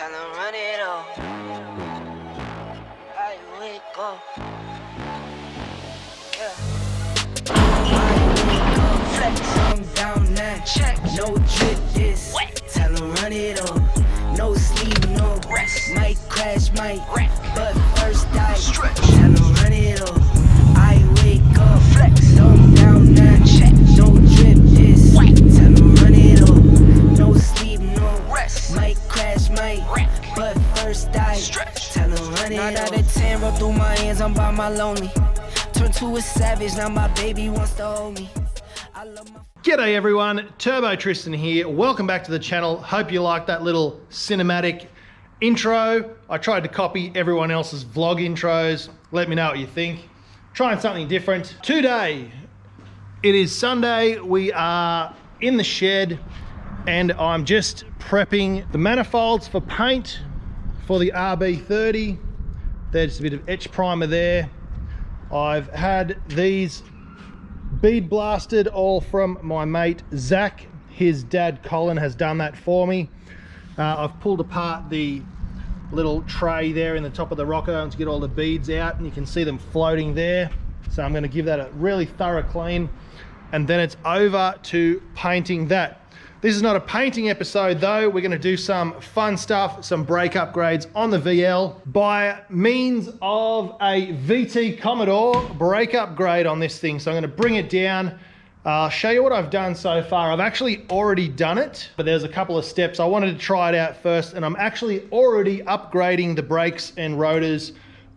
Tell them run it up. I wake up. Yeah. Flex. I'm down now. Check. No drip this. Wet. Tell them run it up. No sleep, no rest. Might crash, might wreck. But first I stretch. Tell them run it up. I wake up. Flex. I'm down now. Check. No drip this. Wet. Tell them run it up. No sleep, no rest. Might crash, might wreck. But first I stretch. Tell them run it up. 9 out of 10 roll through my hands. I'm by my lonely. Turn to a savage. Now my baby wants to hold me. I love my. G'day everyone, Turbo Tristan here. Welcome back to the channel. Hope you liked that little cinematic intro. I tried to copy everyone else's vlog intros. Let me know what you think. Trying something different. Today, it is Sunday. We are in the shed and I'm just prepping the manifolds for paint for the RB30. There's a bit of etch primer there. I've had these bead blasted all from my mate Zach. His dad Colin has done that for me. I've pulled apart the little tray there in the top of the rocker to get all the beads out, and you can see them floating there. So I'm going to give that a really thorough clean, and then it's over to painting that. This is not a painting episode though. We're going to do some fun stuff, some brake upgrades on the VL by means of a VT Commodore brake upgrade on this thing. So I'm going to bring it down. I'll show you what I've done so far. I've actually already done it, but there's a couple of steps. I wanted to try it out first, and I'm actually already upgrading the brakes and rotors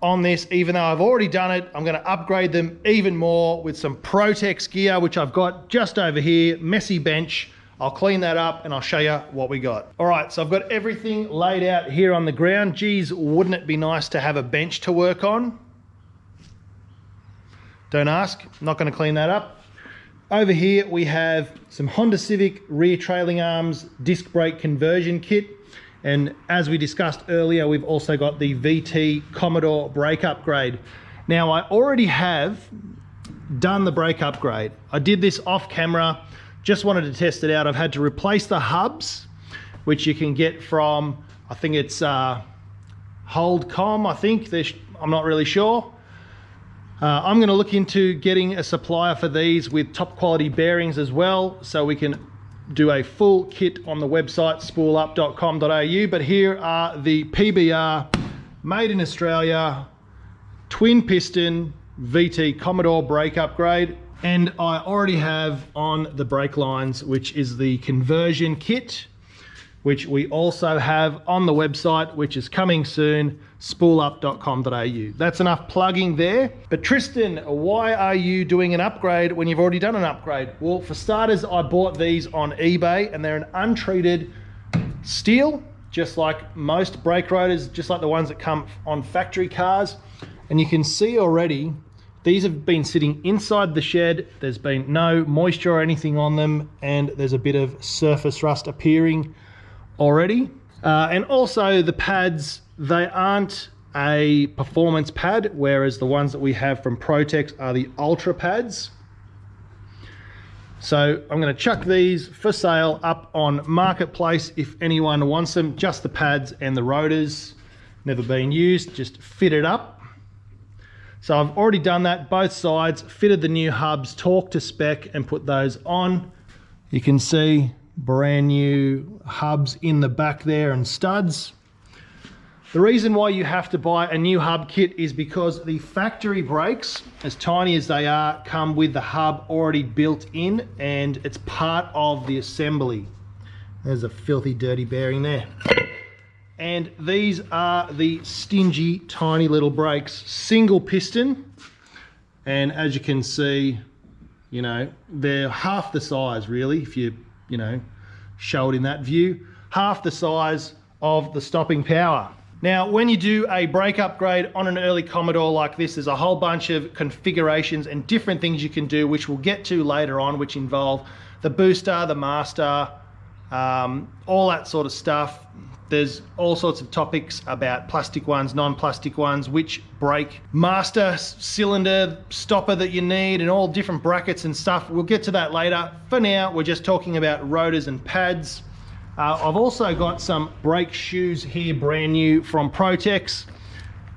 on this. Even though I've already done it, I'm going to upgrade them even more with some Protex gear, which I've got just over here, messy bench. I'll clean that up and I'll show you what we got. All right, so I've got everything laid out here on the ground. Geez, wouldn't it be nice to have a bench to work on? Don't ask, I'm not gonna clean that up. Over here, we have some Honda Civic rear trailing arms disc brake conversion kit. And as we discussed earlier, we've also got the VT Commodore brake upgrade. Now, I already have done the brake upgrade. I did this off camera. Just wanted to test it out. I've had to replace the hubs, which you can get from, I think it's Holdcom, I think. I'm not really sure. I'm going to look into getting a supplier for these with top quality bearings as well, so we can do a full kit on the website spoolup.com.au. But here are the PBR made in Australia twin piston VT Commodore brake upgrade. And I already have on the brake lines, which is the conversion kit, which we also have on the website, which is coming soon, spoolup.com.au. That's enough plugging there. But Tristan, why are you doing an upgrade when you've already done an upgrade? Well, for starters, I bought these on eBay, and they're an untreated steel, just like most brake rotors, just like the ones that come on factory cars. And you can see already, these have been sitting inside the shed. There's been no moisture or anything on them, and there's a bit of surface rust appearing already. And also the pads, they aren't a performance pad, whereas the ones that we have from Protex are the Ultra pads. So I'm going to chuck these for sale up on Marketplace if anyone wants them. Just the pads and the rotors, never been used, just fit it up. So I've already done that, both sides, fitted the new hubs, torque to spec, and put those on. You can see brand new hubs in the back there and studs. The reason why you have to buy a new hub kit is because the factory brakes, as tiny as they are, come with the hub already built in, and it's part of the assembly. There's a filthy, dirty bearing there. And these are the stingy, tiny little brakes, single piston. And as you can see, you know, they're half the size really, if you show it in that view, half the size of the stopping power. Now, when you do a brake upgrade on an early Commodore like this, there's a whole bunch of configurations and different things you can do, which we'll get to later on, which involve the booster, the master, all that sort of stuff. There's all sorts of topics about plastic ones, non-plastic ones, which brake master, cylinder, stopper that you need, and all different brackets and stuff. We'll get to that later. For now, we're just talking about rotors and pads. I've also got some brake shoes here, brand new from Protex,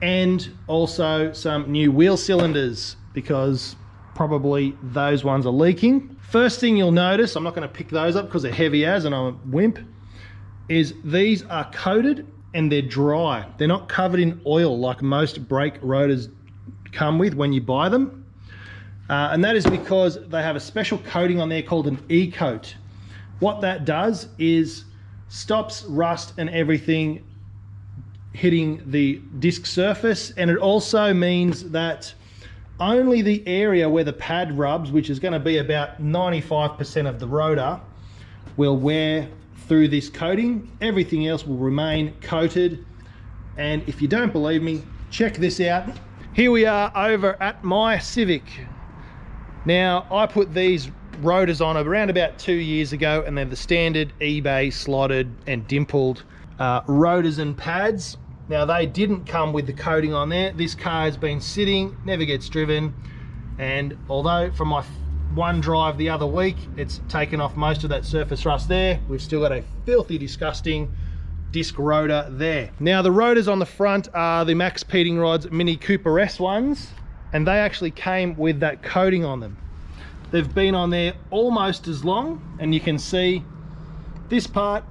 and also some new wheel cylinders because probably those ones are leaking. First thing you'll notice, I'm not going to pick those up because they're heavy as and I'm a wimp, is these are coated and they're dry. They're not covered in oil like most brake rotors come with when you buy them. And that is because they have a special coating on there called an E-coat. What that does is stops rust and everything hitting the disc surface, and it also means that only the area where the pad rubs, which is going to be about 95% of the rotor, will wear through this coating. Everything else will remain coated. And if you don't believe me, check this out. Here we are over at my Civic. Now, I put these rotors on around about 2 years ago, and they're the standard eBay slotted and dimpled rotors and pads. Now, they didn't come with the coating on there. This car has been sitting, never gets driven, and although from my one drive the other week it's taken off most of that surface rust there, we've still got a filthy, disgusting disc rotor there. Now, the rotors on the front are the Max Peating Rods Mini Cooper S ones, and they actually came with that coating on them. They've been on there almost as long, and you can see this part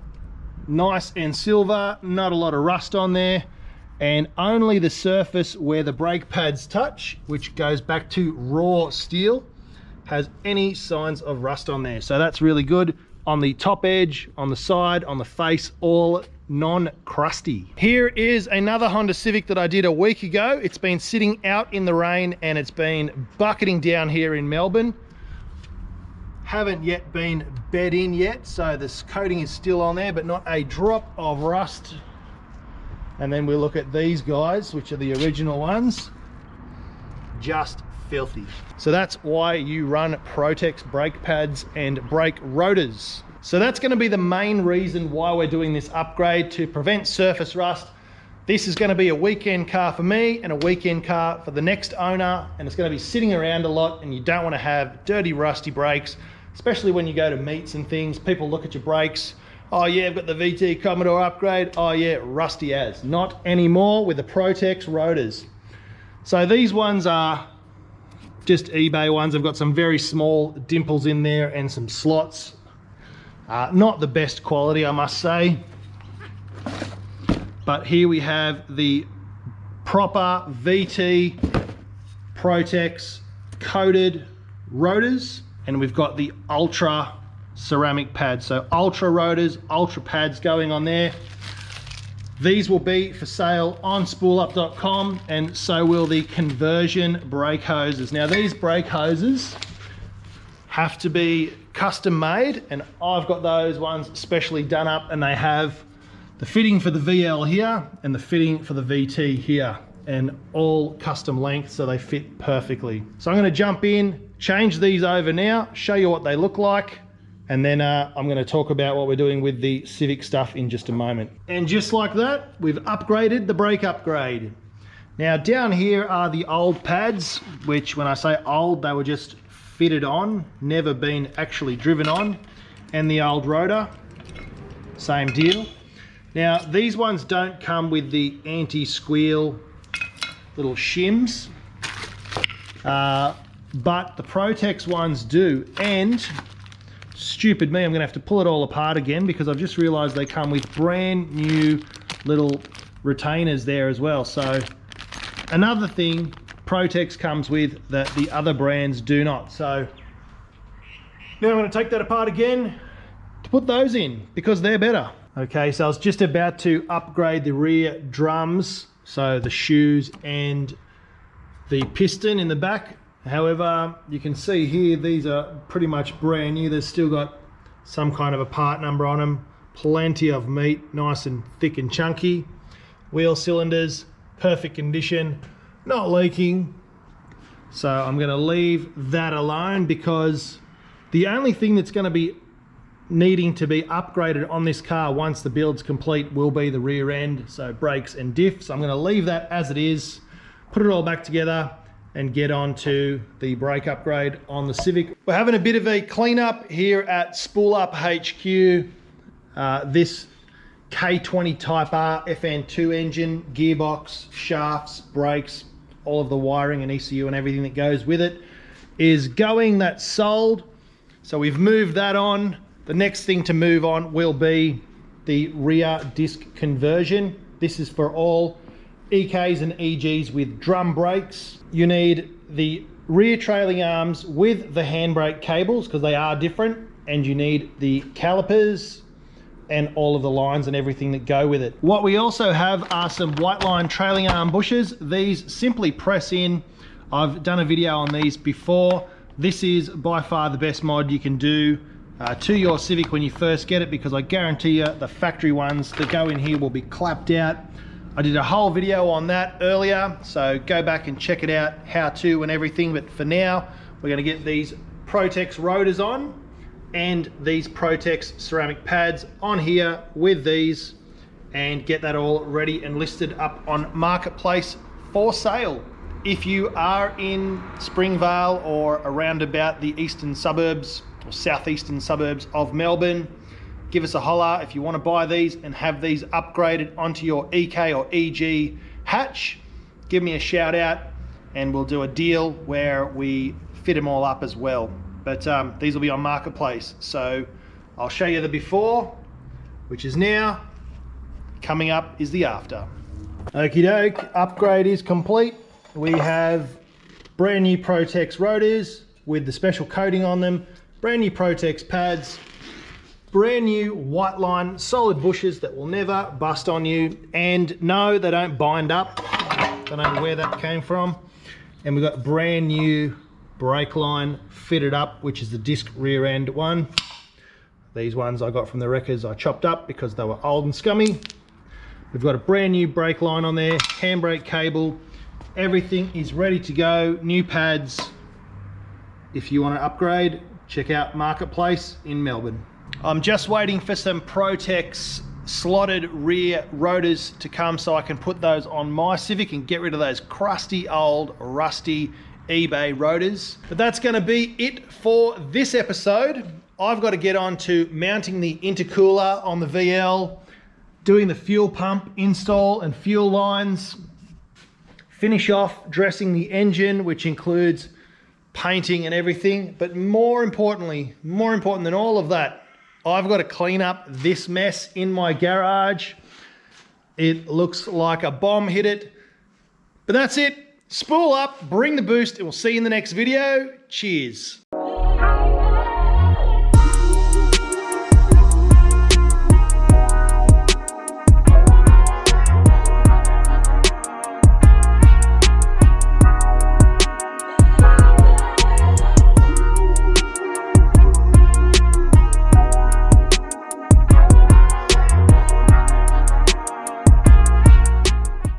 nice and silver, not a lot of rust on there, and only the surface where the brake pads touch, which goes back to raw steel, has any signs of rust on there. So that's really good. On the top edge, on the side, on the face, all non-crusty. Here is another Honda Civic that I did a week ago. It's been sitting out in the rain and it's been bucketing down here in Melbourne. Haven't yet been bed in yet, so this coating is still on there, but not a drop of rust. And then we look at these guys, which are the original ones, just filthy. So that's why you run Protex brake pads and brake rotors. So that's going to be the main reason why we're doing this upgrade, to prevent surface rust. This is going to be a weekend car for me and a weekend car for the next owner, and it's going to be sitting around a lot, and you don't want to have dirty, rusty brakes, especially when you go to meets and things. People look at your brakes, oh yeah, I've got the VT Commodore upgrade, oh yeah, rusty as. Not anymore with the Protex rotors. So these ones are just eBay ones. I've got some very small dimples in there and some slots. Not the best quality, I must say. But here we have the proper VT Protex coated rotors, and we've got the ultra ceramic pads. So ultra rotors, ultra pads going on there. These will be for sale on spoolup.com, and so will the conversion brake hoses. Now, these brake hoses have to be custom made, and I've got those ones specially done up, and they have the fitting for the VL here and the fitting for the VT here, and all custom length, so they fit perfectly. So I'm going to jump in, change these over now, show you what they look like, and then I'm going to talk about what we're doing with the Civic stuff in just a moment. And just like that, we've upgraded the brake upgrade. Now, down here are the old pads, which when I say old, they were just fitted on, never been actually driven on, and the old rotor, same deal. Now, these ones don't come with the anti-squeal little shims, but the Protex ones do, and stupid me, I'm gonna have to pull it all apart again because I've just realized they come with brand new little retainers there as well. So another thing Protex comes with that the other brands do not. So now I'm going to take that apart again to put those in because they're better. Okay, so I was just about to upgrade the rear drums, so the shoes and the piston in the back. However, you can see here these are pretty much brand new. They've still got some kind of a part number on them. Plenty of meat, nice and thick and chunky. Wheel cylinders, perfect condition, not leaking. So I'm going to leave that alone because the only thing that's going to be needing to be upgraded on this car once the build's complete will be the rear end, so brakes and diff. So I'm going to leave that as it is, put it all back together and get on to the brake upgrade on the Civic. We're having a bit of a cleanup here at Spool Up HQ. This K20 Type R FN2 engine, gearbox, shafts, brakes, all of the wiring and ECU and everything that goes with it is going. That's sold. So we've moved that on. The next thing to move on will be the rear disc conversion. This is for all EKs and EGs with drum brakes. You need the rear trailing arms with the handbrake cables because they are different, and you need the calipers and all of the lines and everything that go with it. What we also have are some white line trailing arm bushes. These simply press in. I've done a video on these before. This is by far the best mod you can do to your Civic when you first get it, because I guarantee you the factory ones that go in here will be clapped out. I did a whole video on that earlier, so go back and check it out, how to and everything. But for now, we're going to get these Protex rotors on and these Protex ceramic pads on here with these, and get that all ready and listed up on Marketplace for sale. If you are in Springvale or around about the eastern suburbs or southeastern suburbs of Melbourne, give us a holler if you want to buy these and have these upgraded onto your EK or EG hatch. Give me a shout out and we'll do a deal where we fit them all up as well. But these will be on Marketplace. So I'll show you the before, which is now. Coming up is the after. Okie doke, upgrade is complete. We have brand new Protex rotors with the special coating on them, brand new Protex pads, brand new white line solid bushes that will never bust on you, and no, they don't bind up. Don't know where that came from. And we've got brand new brake line fitted up, which is the disc rear end one. These ones I got from the wreckers I chopped up because they were old and scummy. We've got a brand new brake line on there, handbrake cable, everything is ready to go, new pads. If you want to upgrade, check out Marketplace in Melbourne. I'm just waiting for some Protex slotted rear rotors to come so I can put those on my Civic and get rid of those crusty old rusty eBay rotors. But that's going to be it for this episode. I've got to get on to mounting the intercooler on the VL, doing the fuel pump install and fuel lines, finish off dressing the engine, which includes painting and everything. But more importantly, more important than all of that, I've got to clean up this mess in my garage. It looks like a bomb hit it. But that's it. Spool up, bring the boost, and we'll see you in the next video. Cheers.